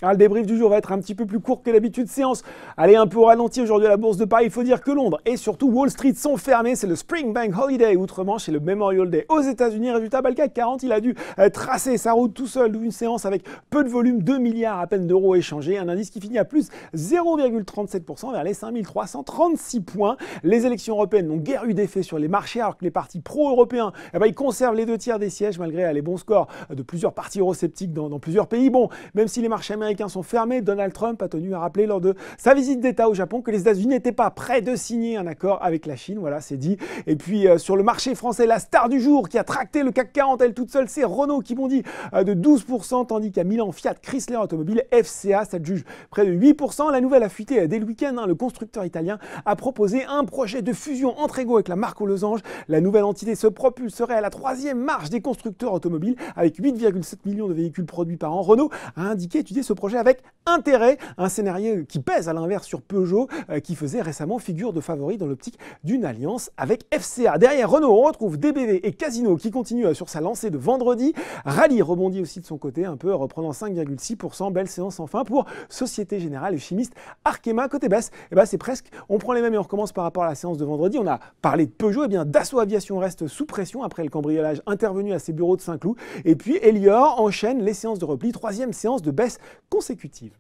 Le débrief du jour va être un petit peu plus court que d'habitude. Séance, allez un peu au ralenti aujourd'hui à la Bourse de Paris. Il faut dire que Londres et surtout Wall Street sont fermés. C'est le Spring Bank Holiday outre-Manche et le Memorial Day aux États-Unis. Résultat, le CAC 40, il a dû tracer sa route tout seul. D'où une séance avec peu de volume, 2 milliards à peine d'euros échangés. Un indice qui finit à plus 0,37% vers les 5336 points. Les élections européennes n'ont guère eu d'effet sur les marchés alors que les partis pro-européens, ils conservent les 2 tiers des sièges malgré les bons scores de plusieurs partis eurosceptiques dans plusieurs pays. Bon, même si les marchés américains sont fermés, Donald Trump a tenu à rappeler lors de sa visite d'État au Japon que les États-Unis n'étaient pas prêts de signer un accord avec la Chine. Voilà, c'est dit. Et puis sur le marché français, la star du jour qui a tracté le CAC 40, elle toute seule, c'est Renault qui bondit de 12%, tandis qu'à Milan, Fiat Chrysler Automobile, FCA, ça juge près de 8%. La nouvelle a fuité dès le week-end. Le constructeur italien a proposé un projet de fusion entre égaux avec la marque aux losanges. La nouvelle entité se propulserait à la 3e marche des constructeurs automobiles avec 8,7 millions de véhicules produits par an. Renault a indiqué étudier ce projet avec intérêt, un scénario qui pèse à l'inverse sur Peugeot qui faisait récemment figure de favori dans l'optique d'une alliance avec FCA. Derrière Renault, on retrouve DBV et Casino qui continuent sur sa lancée de vendredi. Rallye rebondit aussi de son côté un peu, reprenant 5,6%. Belle séance enfin pour Société Générale et chimiste Arkema. Côté baisse, c'est presque, on prend les mêmes et on recommence par rapport à la séance de vendredi. On a parlé de Peugeot, Dassault Aviation reste sous pression après le cambriolage intervenu à ses bureaux de Saint-Cloud. Et puis Elior enchaîne les séances de repli, 3e séance de baisse consécutive.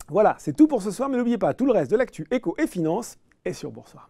Voilà, c'est tout pour ce soir, mais n'oubliez pas, tout le reste de l'actu éco et finance est sur Boursorama.